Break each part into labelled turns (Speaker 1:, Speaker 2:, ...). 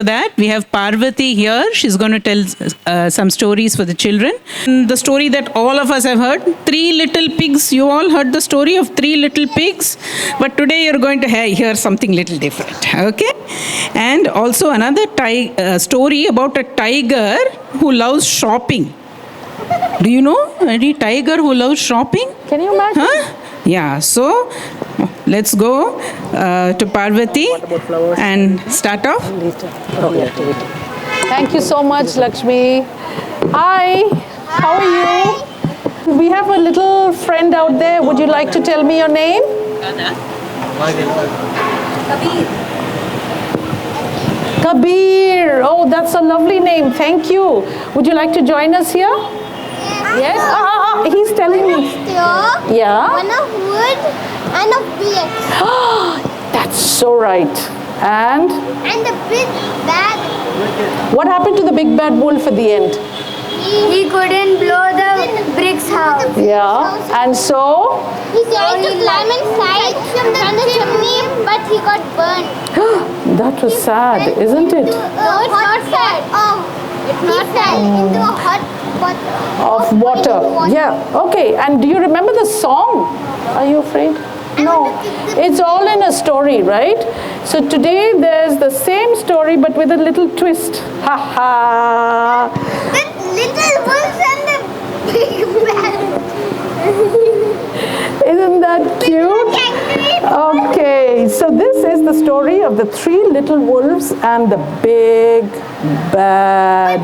Speaker 1: that we have Parvati here. She's going to tell some stories for the children. The story that all of us have heard, Three Little Pigs. You all heard the story of Three Little Pigs, but today you're going to hear something little different, okay? And also another story about a tiger who loves shopping. Do you know any tiger who loves shopping?
Speaker 2: Can you imagine?
Speaker 1: Huh? Yeah, so let's go to Parvati and start off.
Speaker 2: Thank you so much, Lakshmi. Hi, how are you? We have a little friend out there. Would you like to tell me your name? Kabir. Oh, that's a lovely name. Thank you. Would you like to join us here? Yes? He's telling me. Yeah?
Speaker 3: One of wood and of bricks.
Speaker 2: That's so right. And
Speaker 3: the big bad.
Speaker 2: what happened to the big bad wolf at the end?
Speaker 3: He couldn't blow the bricks house.
Speaker 2: Yeah. And so?
Speaker 3: He tried to climb inside from the chimney, but he got burned.
Speaker 2: That was sad, isn't it?
Speaker 3: No, it's not sad. He fell into a hot water.
Speaker 2: Of water. Yeah. Okay. And do you remember the song? Are you afraid? No. It's all in a story, right? So today there's the same story but with a little twist. Ha ha.
Speaker 3: The little wolves and the big bad.
Speaker 2: Isn't that cute? Okay, so this is the story of the three little wolves and the big bad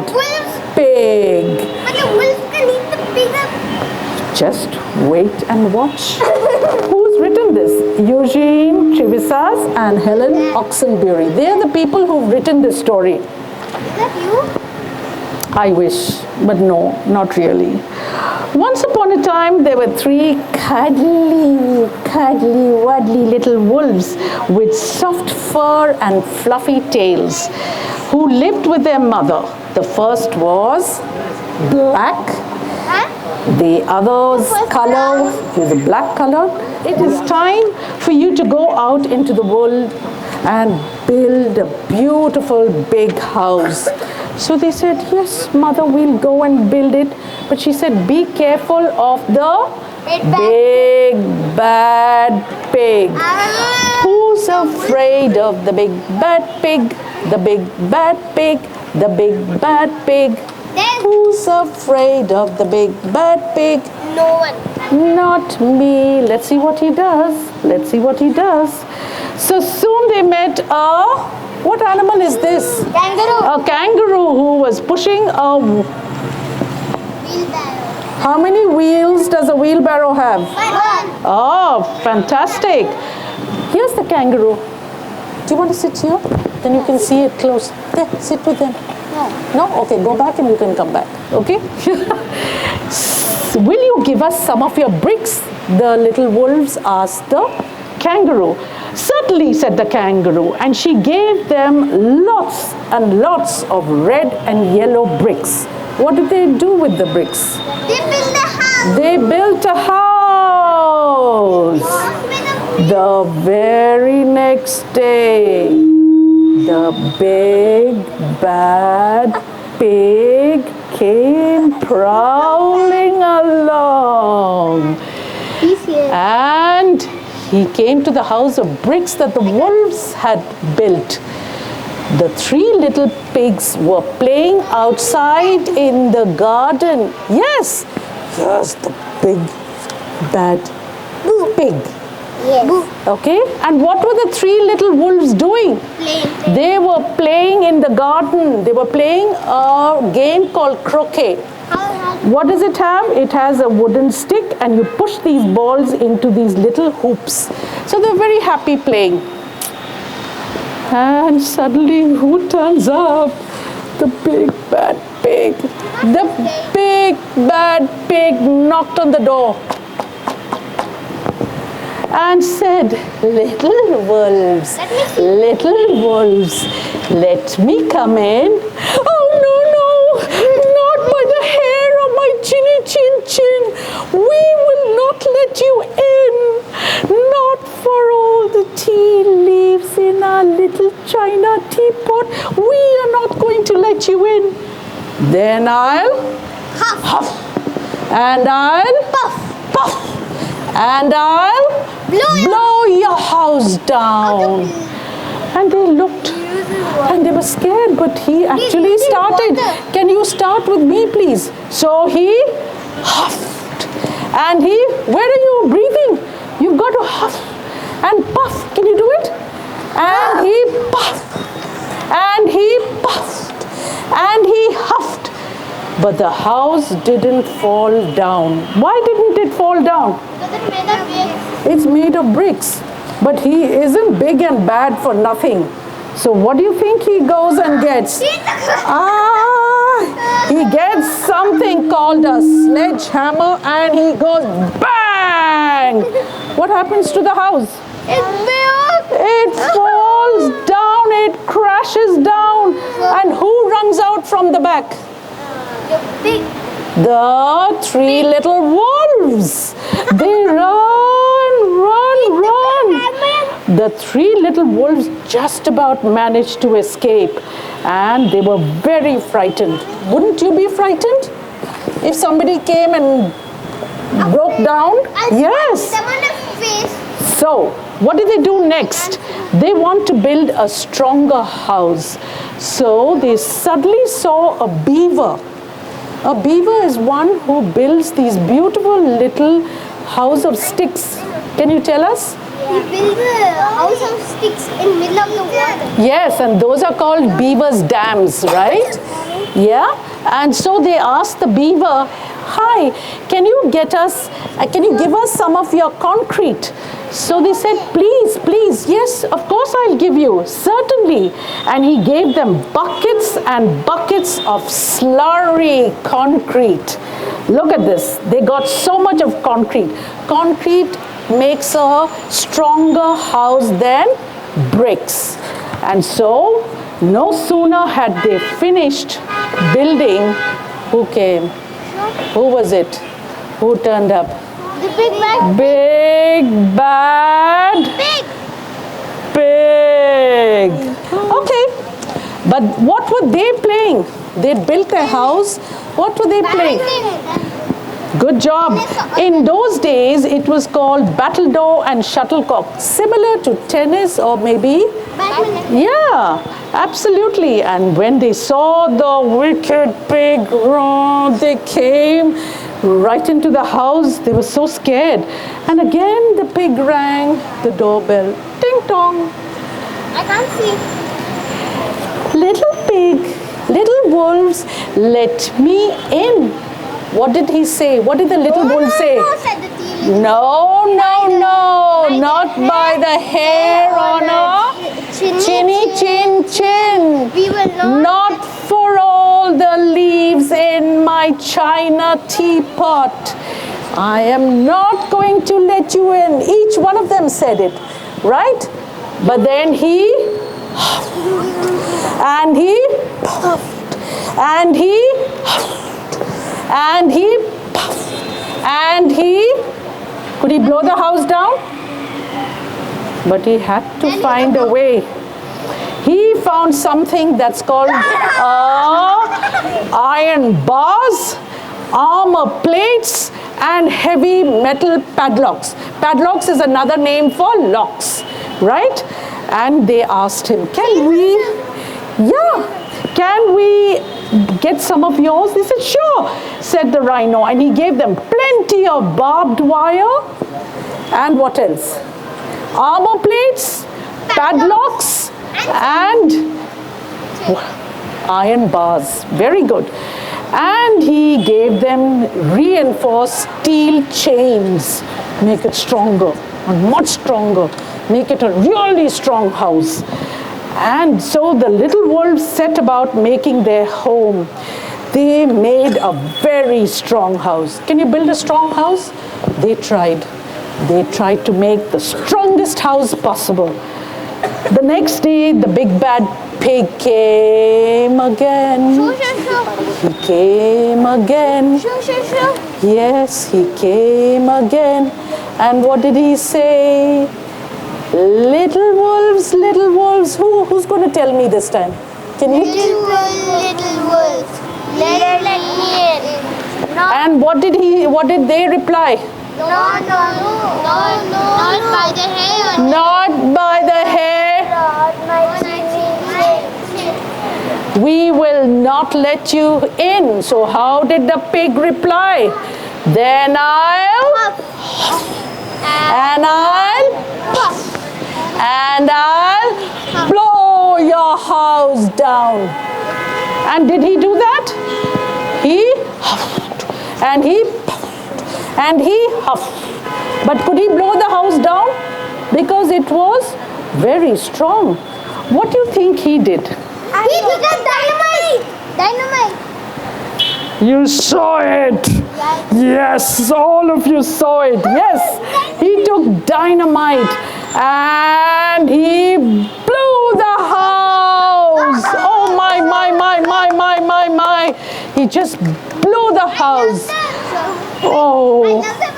Speaker 2: pig.
Speaker 3: But the wolves can eat the bigger.
Speaker 2: Just wait and watch. Who's written this? Eugene Chivisas and Helen Oxenbury. They are the people who've written this story.
Speaker 3: Is that you?
Speaker 2: I wish, but no, not really. Once upon a time, there were three cuddly, waddly little wolves with soft fur and fluffy tails who lived with their mother. The first was black. The other's color is a black color. It is time for you to go out into the world and build a beautiful big house. So they said, yes, mother, we'll go and build it. But she said, be careful of the big bad pig. Who's afraid of the big bad pig? The big bad pig, the big bad pig. Who's afraid of the big bad pig?
Speaker 3: No one.
Speaker 2: Not me. Let's see what he does. Let's see what he does. So soon they met what animal is this?
Speaker 3: Kangaroo.
Speaker 2: A kangaroo who was pushing a...
Speaker 3: Wheelbarrow.
Speaker 2: How many wheels does a wheelbarrow have?
Speaker 3: One.
Speaker 2: Oh, fantastic. Here's the kangaroo. Do you want to sit here? Then you can see it close. There, sit with them.
Speaker 3: No.
Speaker 2: No? Okay, go back and you can come back. Okay? Will you give us some of your bricks? The little wolves asked the kangaroo. Certainly, said the kangaroo, and she gave them lots and lots of red and yellow bricks. What did they do with the bricks?
Speaker 3: They built a house.
Speaker 2: They built a house. The very next day, the big bad pig came prowling along. And he came to the house of bricks that the wolves had built. The three little pigs were playing outside in the garden. Yes, here's the big bad pig.
Speaker 3: Yes.
Speaker 2: Okay, and what were the three little wolves doing?
Speaker 3: Playing.
Speaker 2: They were playing in the garden. They were playing a game called croquet. What does it have? It has a wooden stick and you push these balls into these little hoops. So they're very happy playing. And suddenly who turns up? The big bad pig. The big bad pig knocked on the door and said, little wolves, let me come in. Oh, no, not by the hair of my chinny chin chin. We will not let you in, not for all the tea leaves in our little china teapot. We are not going to let you in. Then I'll huff. And I'll puff. And I'll blow your house down. And they looked and they were scared, but he actually started. Can you start with me, please? So he huffed. And where are you breathing? You've got to huff and puff. Can you do it? And he puffed. And he puffed. And he huffed. But the house didn't fall down. Why didn't it fall down?
Speaker 3: Because it's made of bricks.
Speaker 2: It's made of bricks. But he isn't big and bad for nothing. So what do you think he goes and gets? He gets something called a sledgehammer and he goes bang! What happens to the house? It falls down, it crashes down. And who runs out from the back? The 3 little wolves. They run. The 3 little wolves just about managed to escape, and they were very frightened. Wouldn't you be frightened if somebody came and broke down? Yes. So, what did they do next? They want to build a stronger house. So, they suddenly saw a beaver. A beaver is one who builds these beautiful little house of sticks. Can you tell us?
Speaker 3: He built a house of sticks in middle of the water.
Speaker 2: Yes, and those are called beaver's dams, right? Yeah, and so they asked the beaver, "Hi, can you give us some of your concrete?" So they said, please, yes, of course I'll give you, certainly. And he gave them buckets and buckets of slurry concrete. Look at this, they got so much of concrete. Concrete makes a stronger house than bricks. And so, no sooner had they finished building, who came? Who was it? Who turned up?
Speaker 3: The big bad
Speaker 2: Big bad pig. Okay, but what were they playing? They built a house. What were they playing? Good job. In those days, it was called battledore and shuttlecock, similar to tennis or maybe. Yeah, absolutely. And when they saw the wicked pig, they came right into the house. They were so scared. And again, the pig rang the doorbell. Ding dong.
Speaker 3: I can't see.
Speaker 2: Little pig, little wolves, let me in. What did he say? What did the little wolf say?
Speaker 3: Said the TV.
Speaker 2: No, not by the hair on a chinny chin.
Speaker 3: We will
Speaker 2: Not for all the leaves in my china teapot. I am not going to let you in. Each one of them said it, right? But then he and he puffed and he huffed and he puffed and could he blow the house down? But he had to find a way. He found something that's called iron bars, armor plates, and heavy metal padlocks. Padlocks is another name for locks, right? And they asked him, can we get some of yours? They said, sure, said the rhino. And he gave them plenty of barbed wire and what else? Armor plates, padlocks, and iron bars. Very good. And he gave them reinforced steel chains. Make it stronger and much stronger. Make it a really strong house. And so the little wolves set about making their home. They made a very strong house. Can you build a strong house? They tried. They tried to make the strongest house possible. The next day, the big bad pig came again. He came again. Yes, he came again. And what did he say? Little wolves. Who's going to tell me this time? Can you?
Speaker 3: Little wolf, let me in.
Speaker 2: And what did they reply?
Speaker 3: No, not by the hair.
Speaker 2: Not by the hair. We will not let you in. So how did the pig reply? Then I'll blow your house down. And did he do that? He huffed and he puffed and he huffed. But could he blow the house down? Because it was very strong. What do you think he did?
Speaker 3: He took a dynamite.
Speaker 2: You saw it. Yes, all of you saw it. Yes, he took dynamite and he blew the house. Oh my. He just blew the house. Oh.
Speaker 3: I love the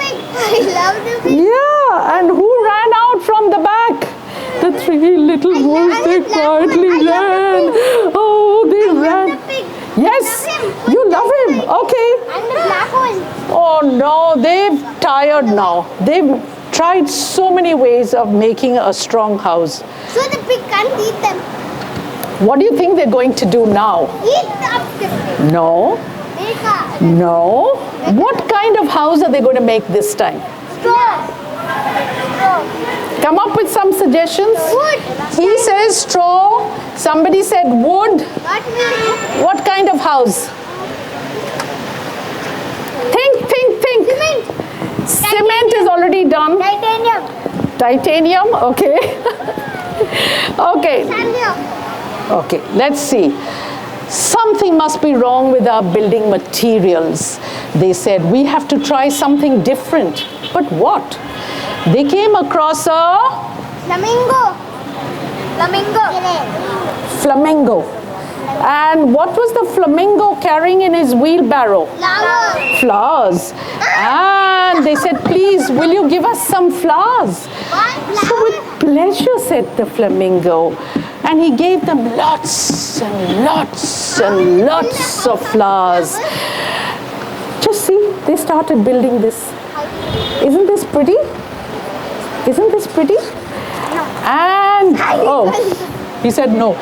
Speaker 3: pig.
Speaker 2: Yeah, and who ran out from the back? The three little wolves, they quietly ran. Oh, they ran.
Speaker 3: The pig.
Speaker 2: Yes, you love him. Okay.
Speaker 3: And the black one.
Speaker 2: Oh no, they've tired now. They've tried so many ways of making a strong house.
Speaker 3: So the pig can't eat them.
Speaker 2: What do you think they're going to do now?
Speaker 3: Eat up the pig.
Speaker 2: No. What kind of house are they going to make this time?
Speaker 3: Straw.
Speaker 2: Come up with some suggestions.
Speaker 3: Wood.
Speaker 2: He says straw. Somebody said wood. What kind of house? Think.
Speaker 3: Cement.
Speaker 2: Cement is already done. Titanium, okay. Okay. Okay, let's see. Something must be wrong with our building materials. They said, we have to try something different. But what? They came across a flamingo. And what was the flamingo carrying in his wheelbarrow? Flowers. And they said, please, will you give us some flowers? So with pleasure, said the flamingo. And he gave them lots and lots and lots of flowers. Just see, they started building this. Isn't this pretty? Isn't this pretty? And, oh, he said no.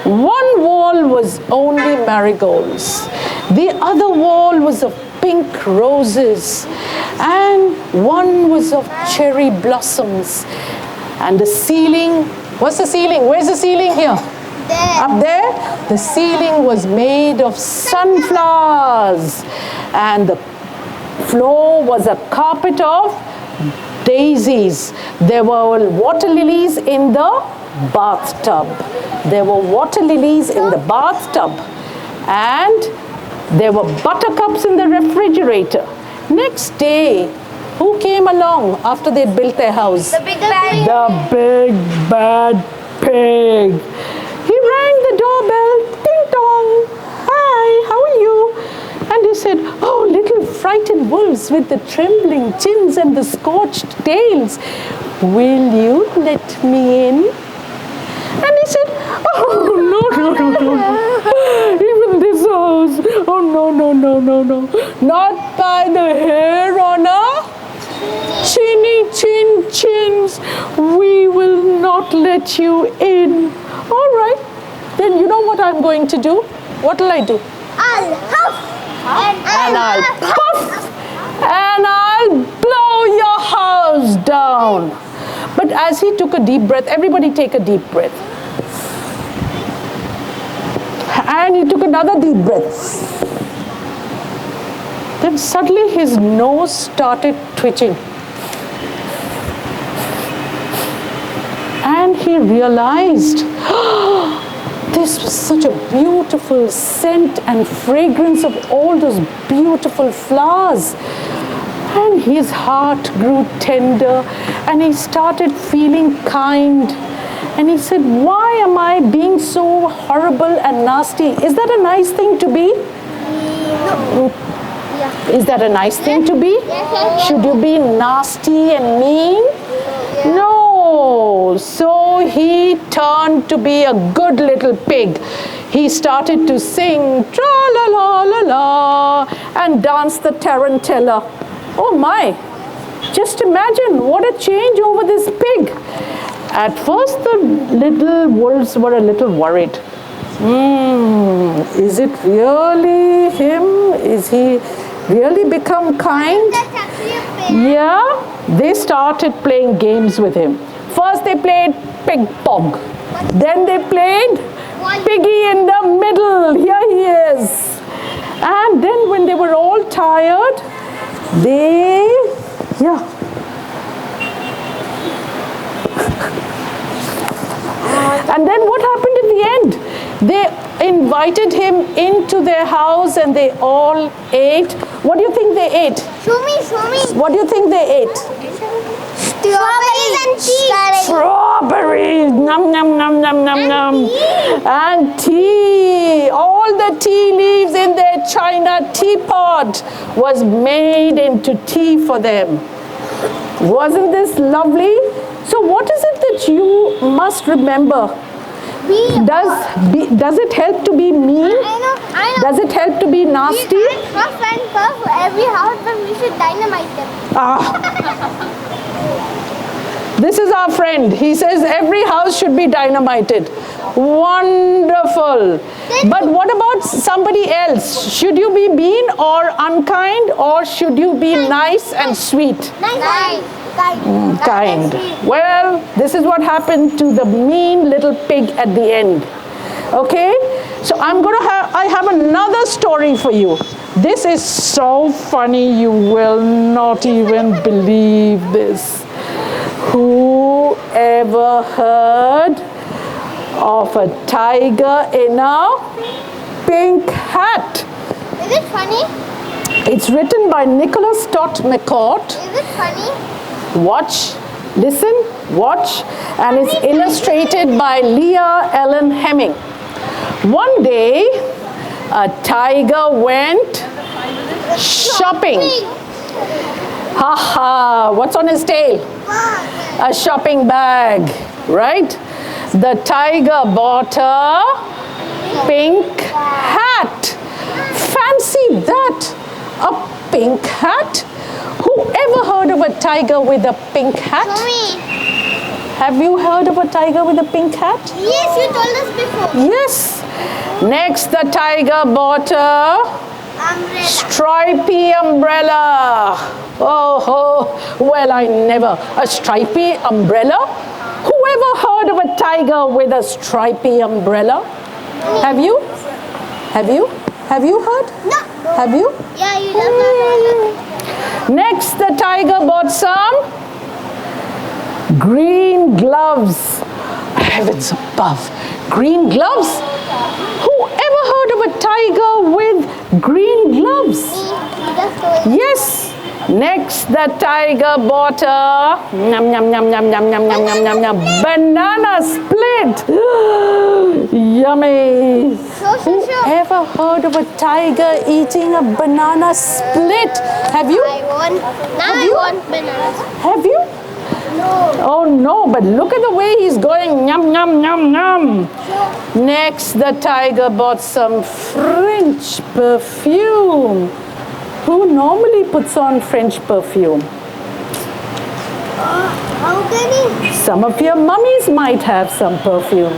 Speaker 2: One wall was only marigolds. The other wall was of pink roses. And one was of cherry blossoms. And the ceiling, what's the ceiling? Where's the ceiling here? Up there? The ceiling was made of sunflowers. And the floor was a carpet of daisies. There were water lilies in the bathtub. And there were buttercups in the refrigerator. Next day, who came along after they'd built their house?
Speaker 3: The big bad.
Speaker 2: The big bad pig. He rang the doorbell. Ding dong. Hi, how are you? And he said, oh, little frightened wolves with the trembling chins and the scorched tails, will you let me in? And he said, oh, no. Even this house. Oh, no. Not by the hair on our chins. We will not let you in. All right. Then you know what I'm going to do? What will I do?
Speaker 3: I'll huff.
Speaker 2: And I'll puff. And I'll blow your house down. But as he took a deep breath, everybody take a deep breath. And he took another deep breath. Then suddenly his nose started twitching. And he realized, this was such a beautiful scent and fragrance of all those beautiful flowers. And his heart grew tender and he started feeling kind. And he said, why am I being so horrible and nasty? Is that a nice thing to be?
Speaker 3: No. Yeah.
Speaker 2: Is that a nice thing to be?
Speaker 3: Yes.
Speaker 2: Should you be nasty and mean? No. So he turned to be a good little pig. He started to sing tra la la la la and dance the tarantella. Oh my. Just imagine what a change over this pig. At first the little wolves were a little worried. Is it really him? Is he really become kind?
Speaker 3: That's actually a pig.
Speaker 2: Yeah, they started playing games with him. First they played pig pong. Then they played piggy in the middle. Here he is. And then when they were all tired, and then what happened at the end? They invited him into their house and they all ate. What do you think they ate?
Speaker 3: Show me.
Speaker 2: What do you think they ate?
Speaker 3: Strawberries and tea.
Speaker 2: Strawberries. Nom nom nom nom nom nom. And tea. All the tea leaves in their china teapot was made into tea for them. Wasn't this lovely? So what is it that you must remember? Does it help to be mean?
Speaker 3: I know.
Speaker 2: Does it help to be
Speaker 3: We
Speaker 2: nasty?
Speaker 3: can't huff and puff every house, but we should dynamite them.
Speaker 2: This is our friend. He says every house should be dynamited. Wonderful. But what about somebody else? Should you be mean or unkind, or should you be nice and sweet? Kind. Well, this is what happened to the mean little pig at the end. Okay? So I have another story for you. This is so funny, you will not even believe this. Who ever heard of a tiger in a pink hat?
Speaker 3: Is it funny?
Speaker 2: It's written by Nicholas Stott McCourt.
Speaker 3: Is it funny?
Speaker 2: Watch, listen, watch, and it's illustrated by Leah Ellen Hemming. One day, a tiger went shopping. Haha, what's on his tail? A shopping bag, right? The tiger bought a pink hat. Fancy that, a pink hat? Who ever heard of a tiger with a pink hat?
Speaker 3: Mommy.
Speaker 2: Have you heard of a tiger with a pink hat?
Speaker 3: Yes, you told us before.
Speaker 2: Yes. Next, the tiger bought a
Speaker 3: Umbrella.
Speaker 2: stripy umbrella. Oh, well, I never. A stripy umbrella? Who ever heard of a tiger with a stripy umbrella? Have you? Have you? Have you heard?
Speaker 3: No.
Speaker 2: Have you?
Speaker 3: Yeah, you definitely.
Speaker 2: Next, the tiger bought some green gloves. Heavens above. Green gloves? Who ever heard of a tiger with green gloves? Yes. Next, the tiger bought a banana split. Yummy. Who ever heard of a tiger eating a banana split? Have you?
Speaker 3: I want. Now I want bananas.
Speaker 2: Have you?
Speaker 3: No.
Speaker 2: Oh no, but look at the way he's going. Yum, yum, yum, yum. Next, the tiger bought some French perfume. Who normally puts on French perfume?
Speaker 3: How can he?
Speaker 2: Some of your mummies might have some perfume.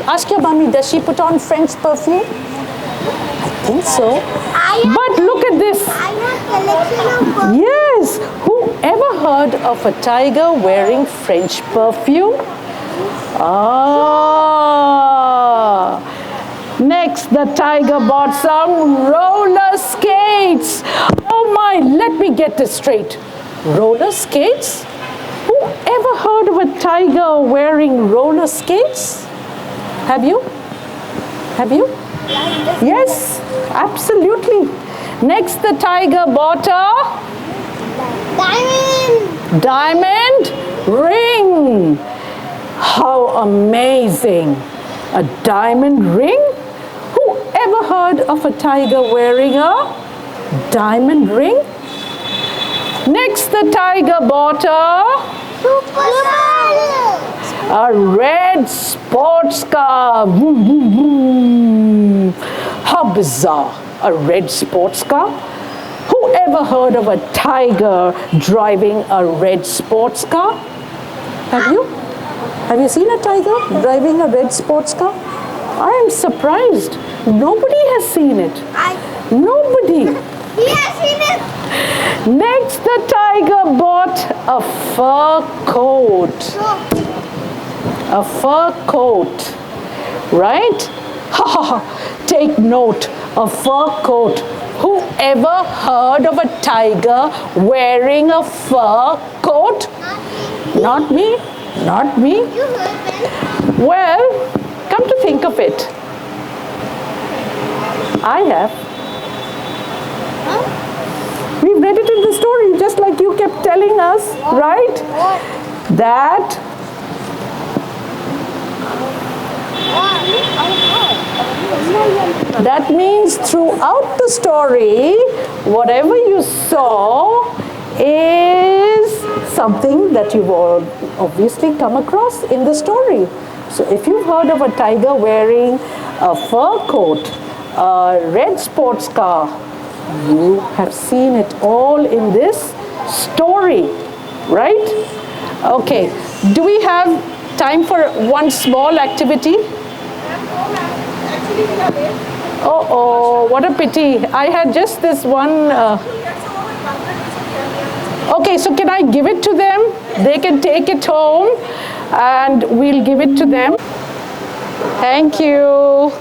Speaker 2: Ask your mummy, does she put on French perfume? I think so. But look at this.
Speaker 3: I have collection of perfume.
Speaker 2: Yes. Who ever heard of a tiger wearing French perfume? Next, the tiger bought some roller skates. Oh my, let me get this straight. Roller skates? Who ever heard of a tiger wearing roller skates? Have you? Have you? Yes, absolutely. Next, the tiger bought a diamond ring. How amazing. A diamond ring? Who ever heard of a tiger wearing a diamond ring. Next, the tiger bought a red sports car. Vroom, vroom, vroom. How bizarre, a red sports car? Who ever heard of a tiger driving a red sports car? Have you? Have you seen a tiger driving a red sports car? I am surprised. Nobody has seen it. Nobody.
Speaker 3: He has seen it.
Speaker 2: Next, the tiger bought a fur coat. A fur coat, right? Take note, a fur coat. Who ever heard of a tiger wearing a fur coat? Not me. Not me.
Speaker 3: You heard it.
Speaker 2: Well, come to think of it, I have. We've read it in the story, just like you kept telling us, right? That means throughout the story, whatever you saw is something that you've all obviously come across in the story. So if you've heard of a tiger wearing a fur coat, a red sports car, you have seen it all in this story, right? Okay, do we have time for one small activity? Oh, what a pity. I had just this one. Okay, so can I give it to them? They can take it home and we'll give it to them. Thank you.